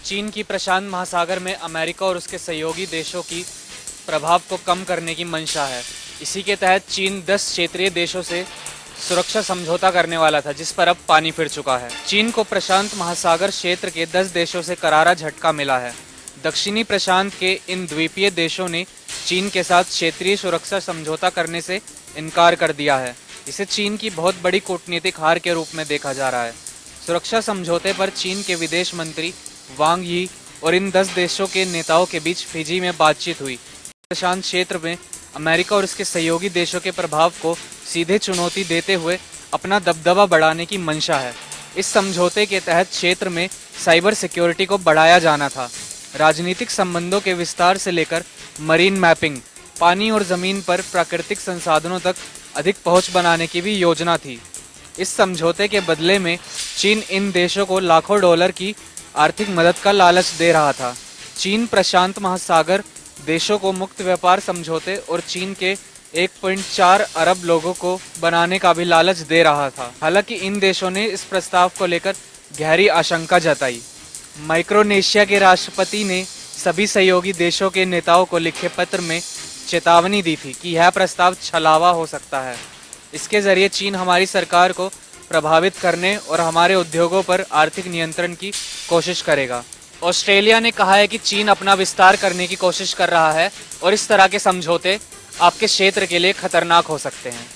चीन की प्रशांत महासागर में अमेरिका और उसके सहयोगी देशों की प्रभाव को कम करने की मंशा है। इसी के तहत चीन 10 क्षेत्रीय देशों से सुरक्षा समझौता करने वाला था, जिस पर अब पानी फिर चुका है। चीन को प्रशांत महासागर क्षेत्र के 10 देशों से करारा झटका मिला है। दक्षिणी प्रशांत के इन द्वीपीय देशों ने चीन के साथ क्षेत्रीय सुरक्षा समझौता करने से इनकार कर दिया है। इसे चीन की बहुत बड़ी कूटनीतिक हार के रूप में देखा जा रहा है। सुरक्षा समझौते पर चीन के विदेश मंत्री वांग यी और इन 10 देशों के नेताओं के बीच फिजी में बातचीत हुई। प्रशांत क्षेत्र में अमेरिका और इसके सहयोगी देशों के प्रभाव को सीधे चुनौती देते हुए अपना दबदबा बढ़ाने की मंशा है। इस समझौते के तहत क्षेत्र में साइबर सिक्योरिटी को बढ़ाया जाना था। राजनीतिक संबंधों के विस्तार से लेकर मरीन मैपिंग, पानी और जमीन पर प्राकृतिक संसाधनों तक अधिक पहुंच बनाने की भी योजना थी। इस समझौते के बदले में चीन इन देशों को लाखों डॉलर की आर्थिक मदद का लालच दे रहा था। चीन प्रशांत महासागर देशों को मुक्त व्यापार समझौते और चीन के 1.4 अरब लोगों को बनाने का भी लालच दे रहा था। हालांकि इन देशों ने इस प्रस्ताव को लेकर गहरी आशंका जताई। माइक्रोनेशिया के राष्ट्रपति ने सभी सहयोगी देशों के नेताओं को लिखे पत्र में चेतावनी दी थी कि यह प्रस्ताव छलावा हो सकता है। इसके जरिए चीन हमारी सरकार को प्रभावित करने और हमारे उद्योगों पर आर्थिक नियंत्रण की कोशिश करेगा। ऑस्ट्रेलिया ने कहा है कि चीन अपना विस्तार करने की कोशिश कर रहा है और इस तरह के समझौते आपके क्षेत्र के लिए खतरनाक हो सकते हैं।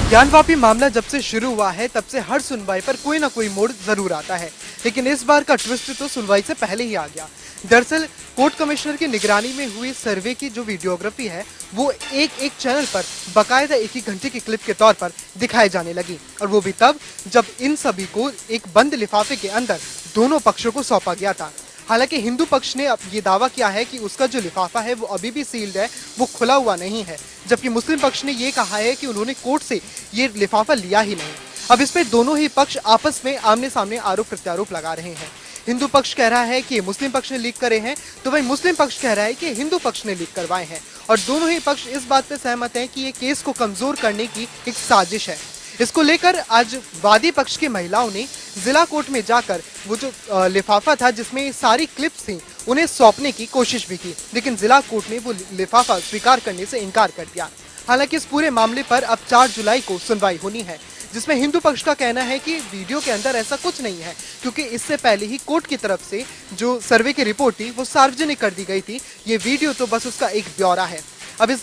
ज्ञानवापी मामला जब से शुरू हुआ है तब से हर सुनवाई पर कोई ना कोई मोड़ जरूर आता है, लेकिन इस बार का ट्विस्ट तो सुनवाई से पहले ही आ गया। दरअसल कोर्ट कमिश्नर की निगरानी में हुई सर्वे की जो वीडियोग्राफी है वो एक चैनल पर बकायदा 1 घंटे की क्लिप के तौर पर दिखाई जाने लगी, और वो भी तब जब इन सभी को एक बंद लिफाफे के अंदर दोनों पक्षों को सौंपा गया था। हालांकि हिंदू पक्ष ने अब ये दावा किया है कि उसका जो लिफाफा है वो अभी भी सील्ड है, वो खुला हुआ नहीं है, जबकि मुस्लिम पक्ष ने ये कहा है कि उन्होंने कोर्ट से ये लिफाफा लिया ही नहीं। अब इस पे दोनों ही पक्ष आपस में आमने सामने आरोप प्रत्यारोप लगा रहे हैं। हिंदू पक्ष कह रहा है कि मुस्लिम पक्ष ने लीक करे हैं, तो वहीं मुस्लिम पक्ष कह रहा है कि हिंदू पक्ष ने लीक करवाए हैं, और दोनों ही पक्ष इस बात पे सहमत हैं कि ये केस को कमजोर करने की एक साजिश है। इसको लेकर आज वादी पक्ष की महिलाओं ने जिला कोर्ट में जाकर वो जो लिफाफा था जिसमें सारी क्लिप्स थी उन्हें सौंपने की कोशिश भी की, लेकिन जिला कोर्ट ने वो लिफाफा स्वीकार करने से इनकार कर दिया। हालांकि इस पूरे मामले पर अब 4 जुलाई को सुनवाई होनी है, जिसमें हिंदू पक्ष का कहना है कि वीडियो के अंदर ऐसा कुछ नहीं है, क्योंकि इससे पहले ही कोर्ट की तरफ से जो सर्वे की रिपोर्ट थी वो सार्वजनिक कर दी गई थी। ये वीडियो तो बस उसका एक ब्यौरा है। अब इस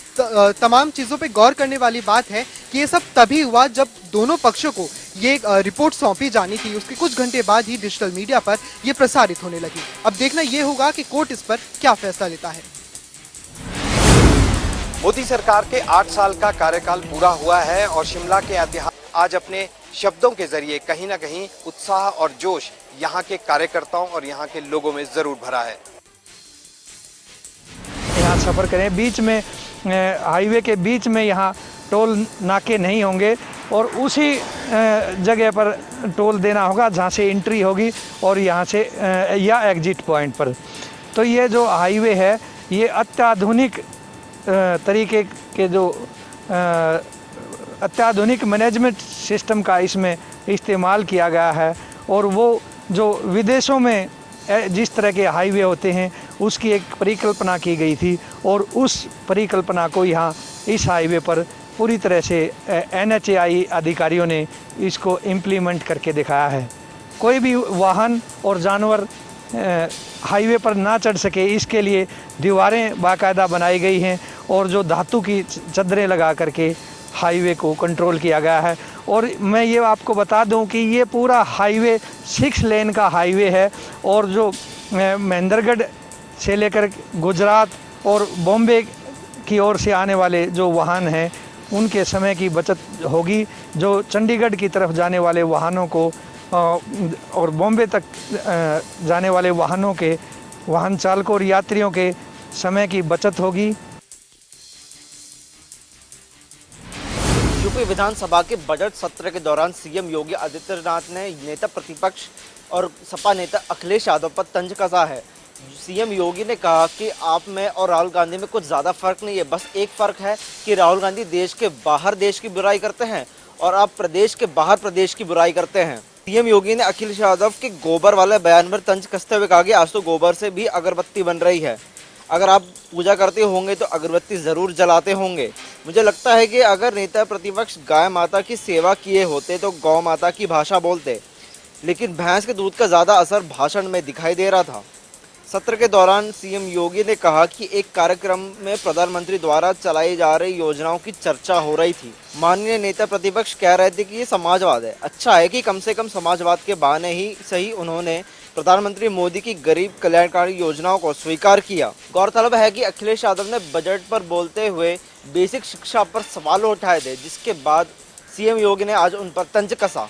तमाम चीज़ों पे गौर करने वाली बात है कि ये सब तभी हुआ जब दोनों पक्षों को ये रिपोर्ट सौंपी जानी थी। उसके कुछ घंटे बाद ही डिजिटल मीडिया पर ये प्रसारित होने लगी। अब देखना ये होगा कि कोर्ट इस पर क्या फैसला लेता है। मोदी सरकार के 8 साल का कार्यकाल पूरा हुआ है और शिमला के ऐतिहासिक आज अपने शब्दों के जरिए कहीं ना कहीं उत्साह और जोश यहाँ के कार्यकर्ताओं और यहाँ के लोगों में जरूर भरा है। यहाँ सफ़र करें, बीच में हाईवे के बीच में यहाँ टोल नाके नहीं होंगे और उसी जगह पर टोल देना होगा जहाँ से एंट्री होगी और यहाँ से या एग्जिट पॉइंट पर। तो ये जो हाईवे है ये अत्याधुनिक तरीके के जो अत्याधुनिक मैनेजमेंट सिस्टम का इसमें इस्तेमाल किया गया है, और वो जो विदेशों में जिस तरह के हाईवे होते हैं उसकी एक परिकल्पना की गई थी, और उस परिकल्पना को यहाँ इस हाईवे पर पूरी तरह से NHAI अधिकारियों ने इसको इम्प्लीमेंट करके दिखाया है। कोई भी वाहन और जानवर हाईवे पर ना चढ़ सके इसके लिए दीवारें बाकायदा बनाई गई हैं, और जो धातु की चद्दरें लगा करके हाईवे को कंट्रोल किया गया है। और मैं ये आपको बता दूं कि ये पूरा हाईवे 6 लेन का हाईवे है, और जो महेंद्रगढ़ से लेकर गुजरात और बॉम्बे की ओर से आने वाले जो वाहन हैं उनके समय की बचत होगी। जो चंडीगढ़ की तरफ जाने वाले वाहनों को और बॉम्बे तक जाने वाले वाहनों के वाहन चालकों और यात्रियों के समय की बचत होगी। यूपी विधानसभा के बजट सत्र के दौरान सीएम योगी आदित्यनाथ ने नेता प्रतिपक्ष और सपा नेता अखिलेश यादव पर तंज कसा है। सीएम योगी ने कहा कि आप में और राहुल गांधी में कुछ ज़्यादा फर्क नहीं है, बस एक फ़र्क है कि राहुल गांधी देश के बाहर देश की बुराई करते हैं और आप प्रदेश के बाहर प्रदेश की बुराई करते हैं। सीएम योगी ने अखिलेश यादव के गोबर वाले बयान पर तंज कसते हुए कहा कि आज तो गोबर से भी अगरबत्ती बन रही है। अगर आप पूजा करते होंगे तो अगरबत्ती ज़रूर जलाते होंगे। मुझे लगता है कि अगर नेता प्रतिपक्ष गाय माता की सेवा किए होते तो गौ माता की भाषा बोलते, लेकिन भैंस के दूध का ज़्यादा असर भाषण में दिखाई दे रहा था। सत्र के दौरान सीएम योगी ने कहा कि एक कार्यक्रम में प्रधानमंत्री द्वारा चलाई जा रही योजनाओं की चर्चा हो रही थी। माननीय नेता प्रतिपक्ष कह रहे थे कि ये समाजवाद है। अच्छा है कि कम से कम समाजवाद के बहाने ही सही उन्होंने प्रधानमंत्री मोदी की गरीब कल्याणकारी योजनाओं को स्वीकार किया। गौरतलब है कि अखिलेश यादव ने बजट पर बोलते हुए बेसिक शिक्षा पर सवाल उठाए थे, जिसके बाद सीएम योगी ने आज उन पर तंज कसा।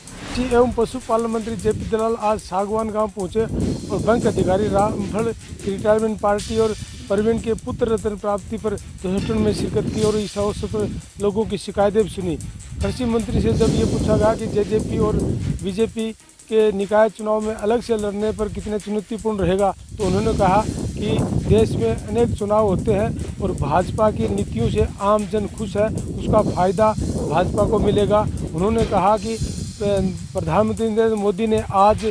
कृषि एवं पशुपालन मंत्री जेपी दलाल आज सागवान गांव पहुंचे और बैंक अधिकारी रामफल रिटायरमेंट पार्टी और प्रवीण के पुत्र रत्न प्राप्ति पर ध्वजारोहण में शिरकत की और इस अवसर पर लोगों की शिकायतें भी सुनी। कृषि मंत्री से जब ये पूछा गया कि जेजेपी और बीजेपी के निकाय चुनाव में अलग से लड़ने पर कितने चुनौतीपूर्ण रहेगा, तो उन्होंने कहा कि देश में अनेक चुनाव होते हैं और भाजपा की नीतियों से आम जन खुश है, उसका फायदा भाजपा को मिलेगा। उन्होंने कहा कि प्रधानमंत्री नरेंद्र मोदी ने आज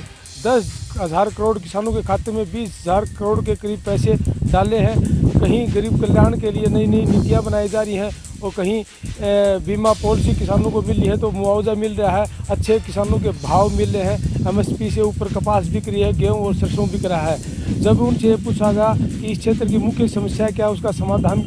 10,000 करोड़ किसानों के खाते में 20,000 करोड़ के करीब पैसे डाले हैं। कहीं गरीब कल्याण के लिए नई नई नीतियाँ बनाई जा रही हैं और कहीं बीमा पॉलिसी किसानों को मिल रही है तो मुआवजा मिल रहा है, अच्छे किसानों के भाव मिल रहे हैं। एमएसपी से ऊपर कपास बिक रही है, गेहूँ और सरसों बिक रहा है। जब उनसे पूछा गया कि इस क्षेत्र की मुख्य समस्या क्या, उसका समाधान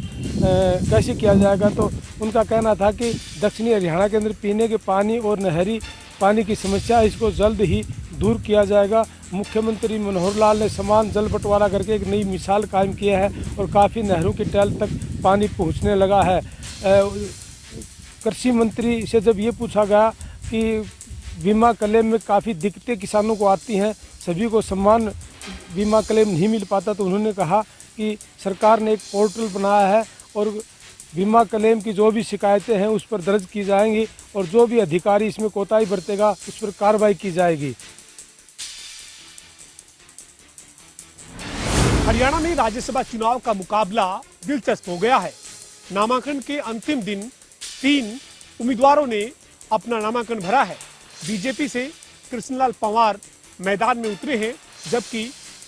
कैसे किया जाएगा, तो उनका कहना था कि दक्षिणी हरियाणा के अंदर पीने के पानी और नहरी पानी की समस्या, इसको जल्द ही दूर किया जाएगा। मुख्यमंत्री मनोहर लाल ने समान जल बंटवारा करके एक नई मिसाल कायम किया है और काफ़ी नहरों की टैल तक पानी पहुंचने लगा है। कृषि मंत्री से जब ये पूछा गया कि बीमा क्लेम में काफ़ी दिक्कतें किसानों को आती हैं, सभी को समान बीमा क्लेम नहीं मिल पाता, तो उन्होंने कहा कि सरकार ने एक पोर्टल बनाया है और बीमा क्लेम की जो भी शिकायतें हैं उस पर दर्ज की जाएंगी और जो भी अधिकारी इसमें कोताही बरतेगा उस पर कार्रवाई की जाएगी। हरियाणा में राज्यसभा चुनाव का मुकाबला दिलचस्प हो गया है। नामांकन के अंतिम दिन 3 उम्मीदवारों ने अपना नामांकन भरा है। बीजेपी से कृष्णलाल पंवार मैदान में उतरे हैं, जबकि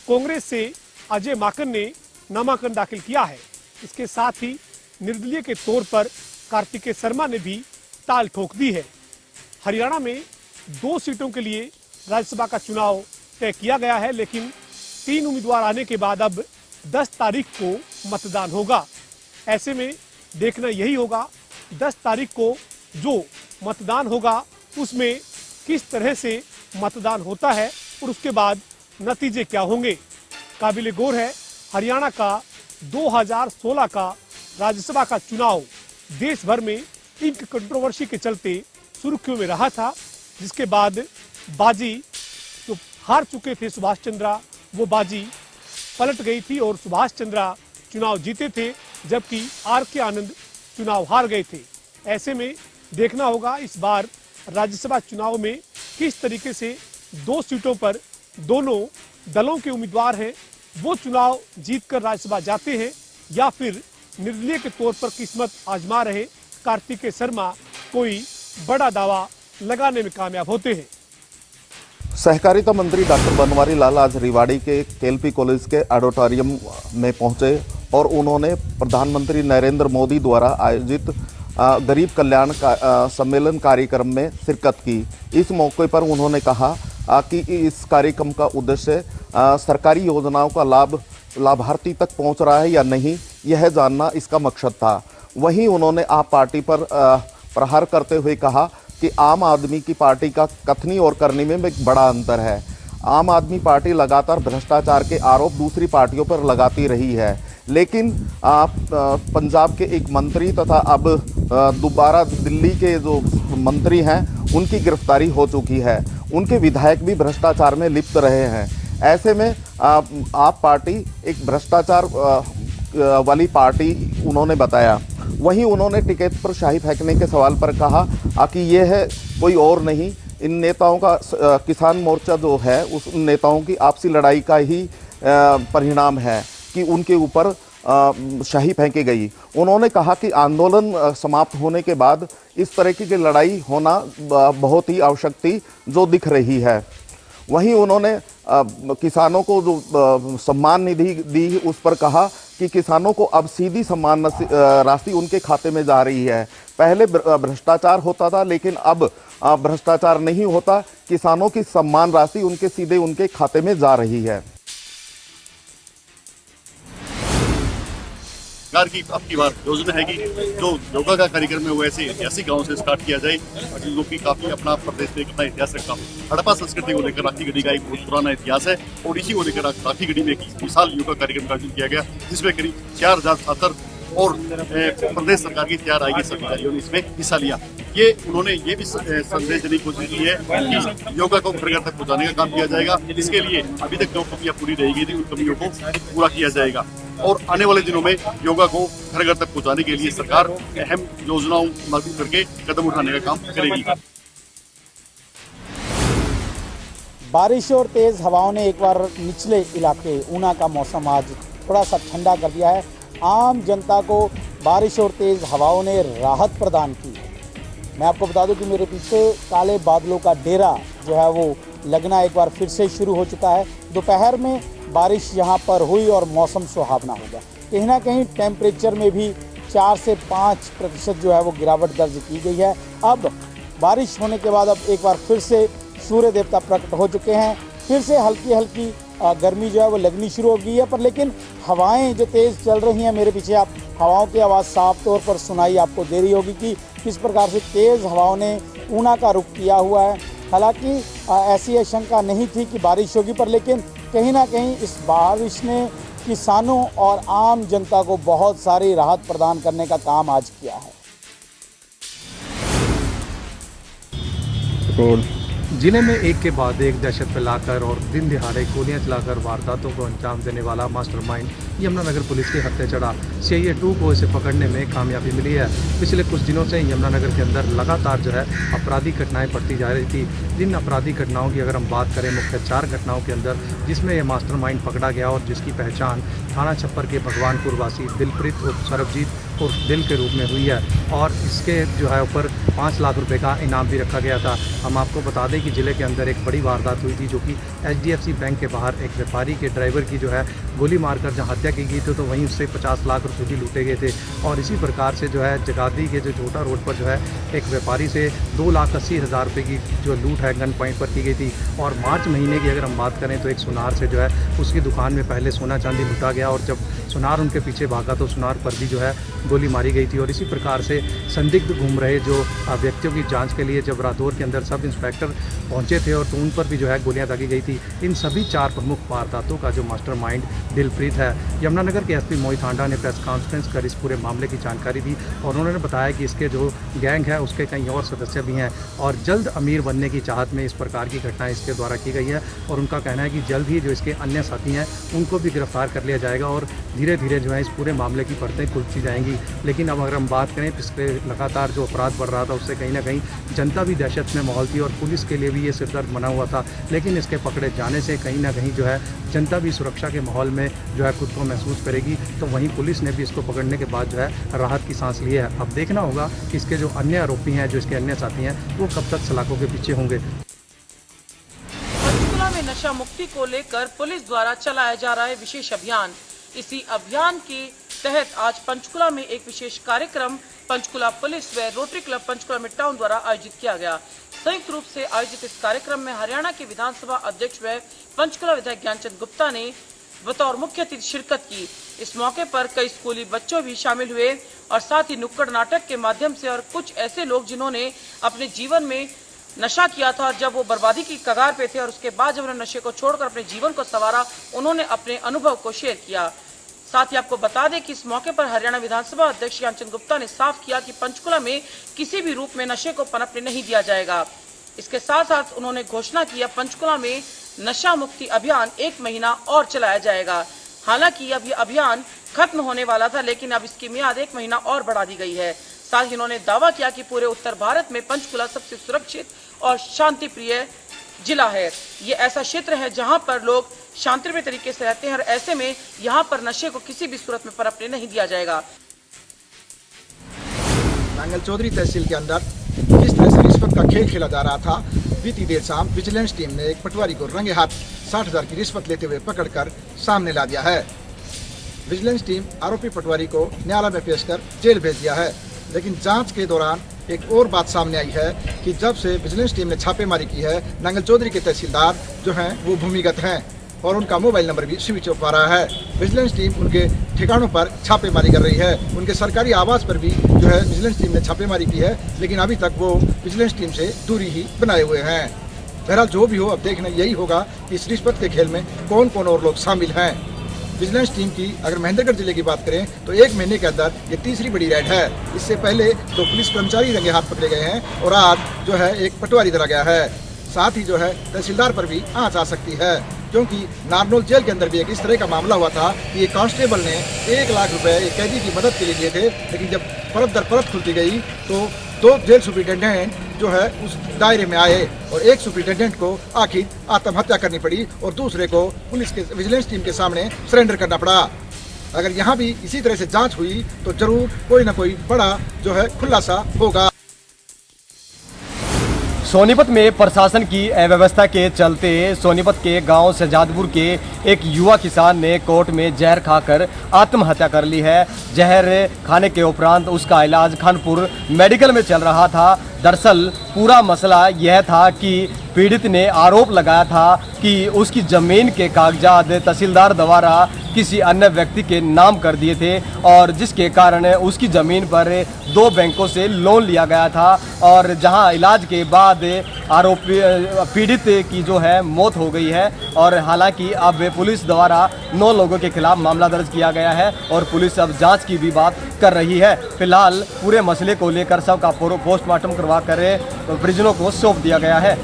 कांग्रेस से अजय माकन ने नामांकन दाखिल किया है। इसके साथ ही निर्दलीय के तौर पर कार्तिकेय शर्मा ने भी ताल ठोक दी है। हरियाणा में 2 सीटों के लिए राज्यसभा का चुनाव तय किया गया है, लेकिन 3 उम्मीदवार आने के बाद अब 10 तारीख को मतदान होगा। ऐसे में देखना यही होगा 10 तारीख को जो मतदान होगा उसमें किस तरह से मतदान होता है और उसके बाद नतीजे क्या होंगे। काबिल गौर है, हरियाणा का 2016 का राज्यसभा का चुनाव देश भर में एक कंट्रोवर्सी के चलते सुर्खियों में रहा था, जिसके बाद बाजी जो हार चुके थे सुभाष चंद्रा, वो बाजी पलट गई थी और सुभाष चंद्रा चुनाव जीते थे, जबकि आर.के. आनंद चुनाव हार गए थे। ऐसे में देखना होगा इस बार राज्यसभा चुनाव में किस तरीके से 2 सीटों पर दोनों दलों के उम्मीदवार हैं वो चुनाव जीतकर राज्यसभा जाते हैं या फिर निर्दलीय के तौर पर किस्मत आजमा रहे कार्तिकेय शर्मा कोई बड़ा दावा लगाने में कामयाब होते हैं। सहकारिता मंत्री डॉक्टर बनवारी लाल आज रेवाड़ी के केएलपी कॉलेज के ऑडिटोरियम में पहुंचे और उन्होंने प्रधानमंत्री नरेंद्र मोदी द्वारा आयोजित गरीब कल्याण सम्मेलन कार्यक्रम में शिरकत की। इस मौके पर उन्होंने कहा कि इस कार्यक्रम का उद्देश्य सरकारी योजनाओं का लाभ लाभार्थी तक पहुंच रहा है या नहीं, यह जानना इसका मकसद था। वहीं उन्होंने आप पार्टी पर प्रहार करते हुए कहा कि आम आदमी की पार्टी का कथनी और करनी में एक बड़ा अंतर है। आम आदमी पार्टी लगातार भ्रष्टाचार के आरोप दूसरी पार्टियों पर लगाती रही है, लेकिन पंजाब के एक मंत्री तथा अब दोबारा दिल्ली के जो मंत्री हैं उनकी गिरफ्तारी हो चुकी है। उनके विधायक भी भ्रष्टाचार में लिप्त रहे हैं। ऐसे में आप पार्टी एक भ्रष्टाचार वाली पार्टी उन्होंने बताया। वहीं उन्होंने टिकट पर शाही फेंकने के सवाल पर कहा कि यह है कोई और नहीं, इन नेताओं का किसान मोर्चा जो है उस नेताओं की आपसी लड़ाई का ही परिणाम है कि उनके ऊपर शाही फेंकी गई। उन्होंने कहा कि आंदोलन समाप्त होने के बाद इस तरह की लड़ाई होना बहुत ही आवश्यक थी, जो दिख रही है। वहीं उन्होंने किसानों को जो सम्मान निधि दी उस पर कहा कि किसानों को अब सीधी सम्मान राशि उनके खाते में जा रही है। पहले भ्रष्टाचार होता था, लेकिन अब भ्रष्टाचार नहीं होता, किसानों की सम्मान राशि उनके सीधे उनके खाते में जा रही है। सरकार की अब की बार योजना है कि जो योगा का कार्यक्रम है वो ऐसे ऐसी गांव से स्टार्ट किया जाए जो कि काफी अपना प्रदेश में कितना इतिहास रखता है। हड़प्पा संस्कृति को लेकर राखी गढ़ी का एक बहुत पुराना इतिहास है और इसी को लेकर राखी गढ़ी में एक विशाल योगा कार्यक्रम का आयोजन किया गया, जिसमें करीब 4000 छात्र और प्रदेश सरकार की 4 IAS अधिकारियों ने इसमें हिस्सा लिया। ये उन्होंने ये भी संदेश देने की कोशिश की है कि योगा को घर घर तक पहुंचाने का काम किया जाएगा। इसके लिए अभी तक जो कमियां पूरी रह गई थी उन कमियों को पूरा किया जाएगा और आने वाले दिनों में योगा को घर घर तक पहुंचाने के लिए सरकार अहम योजनाओं लागू करके कदम उठाने का काम करेगी। बारिश और तेज हवाओं ने एक बार निचले इलाके ऊना का मौसम आज थोड़ा सा ठंडा कर दिया है। आम जनता को बारिश और तेज हवाओं ने राहत प्रदान की है। मैं आपको बता दूं कि मेरे पीछे काले बादलों का डेरा जो है वो लगना एक बार फिर से शुरू हो चुका है। दोपहर में बारिश यहाँ पर हुई और मौसम सुहावना हो गया। कहीं ना कहीं टेम्परेचर में भी 4 से 5% जो है वो गिरावट दर्ज की गई है। अब बारिश होने के बाद अब एक बार फिर से सूर्य देवता प्रकट हो चुके हैं। फिर से हल्की हल्की गर्मी जो है वो लगनी शुरू हो गई है, पर लेकिन हवाएं जो तेज़ चल रही हैं मेरे पीछे, आप हवाओं की आवाज़ साफ तौर पर सुनाई आपको दे रही होगी कि किस प्रकार से तेज़ हवाओं ने ऊना का रुख किया हुआ है। हालांकि ऐसी आशंका नहीं थी कि बारिश होगी, पर लेकिन कहीं ना कहीं इस बारिश ने किसानों और आम जनता को बहुत सारी राहत प्रदान करने का काम आज किया है। जिले में एक के बाद एक दहशत फैलाकर और दिन दिहाड़े गोलियां चलाकर वारदातों को अंजाम देने वाला मास्टरमाइंड यमुनानगर पुलिस के हत्थे चढ़ा। CIA 2 को इसे पकड़ने में कामयाबी मिली है। पिछले कुछ दिनों से यमुनानगर के अंदर लगातार जो है आपराधिक घटनाएं बढ़ती जा रही थी। जिन आपराधिक घटनाओं की अगर हम बात करें, मुख्य 4 घटनाओं के अंदर जिसमें यह मास्टरमाइंड पकड़ा गया और जिसकी पहचान थाना छप्पर के भगवानपुर वासी दिलप्रीत उर्फ सरबजीत उर्फ दिल के रूप में हुई है और इसके जो है ऊपर 5 लाख रुपए का इनाम भी रखा गया था। हम आपको बता दें कि जिले के अंदर एक बड़ी वारदात हुई थी, जो कि HDFC बैंक के बाहर एक व्यापारी के ड्राइवर की जो है गोली मारकर जहां हत्या की गई थी, तो वहीं उससे 50 लाख रुपए भी लूटे गए थे। और इसी प्रकार से जो है जगाधरी के जो छोटा रोड पर जो है एक व्यापारी से 2,80,000 रुपये की जो लूट है गन पॉइंट पर की गई थी। और मार्च महीने की अगर हम बात करें तो एक सुनार से जो है उसकी दुकान में पहले सोना चांदी लूटा गया और जब सुनार उनके पीछे भागा तो सुनार पर भी जो है गोली मारी गई थी। और इसी प्रकार से संदिग्ध घूम रहे जो व्यक्तियों की जांच के लिए जब रादौर के अंदर सब इंस्पेक्टर पहुंचे थे और तो उन पर भी जो है गोलियां दागी गई थी। इन सभी 4 प्रमुख वारदातों का जो मास्टरमाइंड दिलप्रीत है। यमुनानगर के SP मोहित हांडा ने प्रेस कॉन्फ्रेंस कर इस पूरे मामले की जानकारी दी और उन्होंने बताया कि इसके जो गैंग है उसके कई और सदस्य भी हैं और जल्द अमीर बनने की चाहत में इस प्रकार की घटनाएं इसके द्वारा की गई है। और उनका कहना है कि जल्द ही जो इसके अन्य साथी हैं उनको भी गिरफ्तार कर लिया जाएगा और धीरे धीरे जो है इस पूरे मामले की परतें खुलती जाएंगी। लेकिन अब अगर हम बात करें, पिछले लगातार जो अपराध बढ़ रहा था उससे कहीं ना कहीं जनता भी दहशत में माहौल थी और पुलिस के लिए भी ये सिरदर्द बना हुआ था। लेकिन इसके पकड़े जाने से कहीं ना कहीं जो है जनता भी सुरक्षा के माहौल में जो है खुद को महसूस करेगी। तो वहीं पुलिस ने भी इसको पकड़ने के बाद जो है राहत की सांस ली है। अब देखना होगा कि इसके जो अन्य आरोपी हैं, जो इसके अन्य साथी हैं, वो कब तक सलाखों के पीछे होंगे। पंचकुला में नशा मुक्ति को लेकर पुलिस द्वारा चलाया जा रहा है विशेष अभियान। इसी अभियान के तहत आज पंचकुला में एक विशेष कार्यक्रम पंचकुला पुलिस व rotary club Panchkula mid town द्वारा आयोजित किया गया। संयुक्त रूप से आयोजित इस कार्यक्रम में हरियाणा के विधानसभा अध्यक्ष व पंचकुला विधायक ज्ञानचंद गुप्ता ने बतौर मुख्य अतिथि शिरकत की। इस मौके पर कई स्कूली बच्चों भी शामिल हुए और साथ ही नुक्कड़ नाटक के माध्यम से और कुछ ऐसे लोग जिन्होंने अपने जीवन में नशा किया था और जब वो बर्बादी की कगार पे थे और उसके बाद जब उन्होंने नशे को छोड़कर अपने जीवन को संवारा, उन्होंने अपने अनुभव को शेयर किया। साथ ही आपको बता दें कि इस मौके पर हरियाणा विधानसभा अध्यक्ष ज्ञानचंद गुप्ता ने साफ किया कि पंचकुला में किसी भी रूप में नशे को पनपने नहीं दिया जाएगा। इसके साथ साथ उन्होंने घोषणा की पंचकुला में नशा मुक्ति अभियान 1 महीना और चलाया जाएगा। हालांकि अब यह अभियान खत्म होने वाला था, लेकिन अब इसकी मियाद 1 महीना और बढ़ा दी गई है। साथ ही उन्होंने दावा किया कि पूरे उत्तर भारत में पंचकुला सबसे सुरक्षित और शांति प्रिय जिला है। ये ऐसा क्षेत्र है जहां पर लोग शांतिप्रिय तरीके से रहते हैं और ऐसे में यहां पर नशे को किसी भी सूरत में पनपने नहीं दिया जाएगा। नांगल चौधरी तहसील के अंदर जिस तरह से रिश्वत का खेल खेला जा रहा था, बीती देर शाम विजिलेंस टीम ने एक पटवारी को रंगे हाथ 60,000 की रिश्वत लेते हुए पकड़कर सामने ला दिया है। विजिलेंस टीम आरोपी पटवारी को न्यायालय में पेश कर जेल भेज दिया है। लेकिन जांच के दौरान एक और बात सामने आई है कि जब से विजिलेंस टीम ने छापेमारी की है, नांगल चौधरी के तहसीलदार जो हैं वो भूमिगत हैं और उनका मोबाइल नंबर भी स्विच ऑफ आ रहा है। विजिलेंस टीम उनके ठिकानों पर छापेमारी कर रही है। उनके सरकारी आवास पर भी जो है विजिलेंस टीम ने छापेमारी की है, लेकिन अभी तक वो विजिलेंस टीम से दूरी ही बनाए हुए हैं। बहरहाल जो भी हो, अब देखना यही होगा कि इस रिश्वत के खेल में कौन कौन और लोग शामिल हैं। विजिलेंस टीम की अगर महेंद्रगढ़ जिले की बात करें तो 1 महीने के अंदर ये तीसरी बड़ी रेड है। इससे पहले 2 पुलिस कर्मचारी रंगे हाथ पकड़े गए हैं और आज जो है एक पटवारी धरा गया है। साथ ही जो है तहसीलदार पर भी आंच आ सकती है, क्योंकि नारनौल जेल के अंदर भी एक इस तरह का मामला हुआ था कि एक कांस्टेबल ने 1 लाख रुपए एक कैदी की मदद के लिए दिए थे, लेकिन जब परत दर परत खुलती गई तो 2 जेल सुपरिटेंडेंट जो है उस दायरे में आए और एक सुपरिटेंडेंट को आखिर आत्महत्या करनी पड़ी और दूसरे को पुलिस के विजिलेंस टीम के सामने सरेंडर करना पड़ा। अगर यहाँ भी इसी तरह से जांच हुई तो जरूर कोई ना कोई बड़ा जो है खुलासा होगा। सोनीपत में प्रशासन की अव्यवस्था के चलते सोनीपत के गांव शहजादपुर के एक युवा किसान ने कोर्ट में जहर खाकर आत्महत्या कर ली है। जहर खाने के उपरांत उसका इलाज खानपुर मेडिकल में चल रहा था। दरअसल पूरा मसला यह था कि पीड़ित ने आरोप लगाया था कि उसकी ज़मीन के कागजात तहसीलदार द्वारा किसी अन्य व्यक्ति के नाम कर दिए थे और जिसके कारण उसकी ज़मीन पर 2 बैंकों से लोन लिया गया था और जहां इलाज के बाद आरोपी पीड़ित की जो है मौत हो गई है। और हालांकि अब पुलिस द्वारा 9 लोगों के खिलाफ मामला दर्ज किया गया है और पुलिस अब जांच की भी बात कर रही है। फिलहाल पूरे मसले को लेकर शव का पोस्टमार्टम करवा कर परिजनों को सौंप दिया गया है।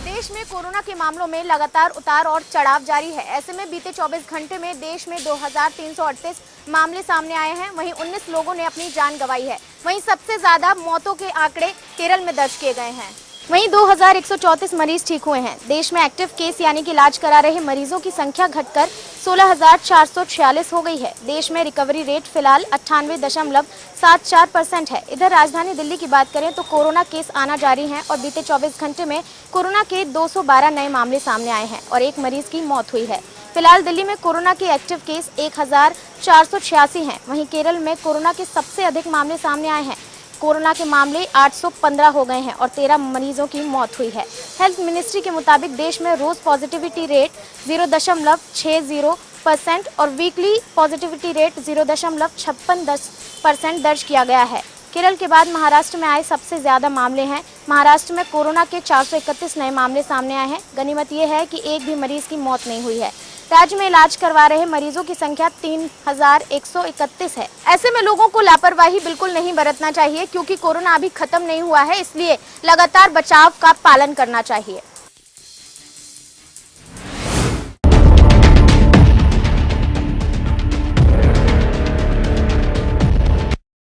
देश में कोरोना के मामलों में लगातार उतार और चढ़ाव जारी है। ऐसे में बीते 24 घंटे में देश में 2338 मामले सामने आए हैं। वहीं 19 लोगों ने अपनी जान गंवाई है। वहीं सबसे ज्यादा मौतों के आंकड़े केरल में दर्ज किए गए हैं। वहीं 2134 मरीज ठीक हुए हैं। देश में एक्टिव केस यानी कि इलाज करा रहे मरीजों की संख्या घटकर 16,446 हो गई है। देश में रिकवरी रेट फिलहाल 98.74% है। इधर राजधानी दिल्ली की बात करें तो कोरोना केस आना जारी हैं और बीते 24 घंटे में कोरोना के 212 नए मामले सामने आए हैं और एक मरीज की मौत हुई है। फिलहाल दिल्ली में कोरोना के एक्टिव केस 1486 हैं। वहीं केरल में कोरोना के सबसे अधिक मामले सामने आए हैं। कोरोना के मामले 815 हो गए हैं और 13 मरीजों की मौत हुई है। हेल्थ मिनिस्ट्री के मुताबिक देश में रोज पॉजिटिविटी रेट 0.60% और वीकली पॉजिटिविटी रेट 0.56% दर्ज किया गया है। केरल के बाद महाराष्ट्र में आए सबसे ज्यादा मामले हैं। महाराष्ट्र में कोरोना के 431 नए मामले सामने आए हैं। गनीमत यह है कि एक भी मरीज की मौत नहीं हुई है। राज्य में इलाज करवा रहे मरीजों की संख्या 3131 है। ऐसे में लोगों को लापरवाही बिल्कुल नहीं बरतना चाहिए, क्योंकि कोरोना अभी खत्म नहीं हुआ है, इसलिए लगातार बचाव का पालन करना चाहिए।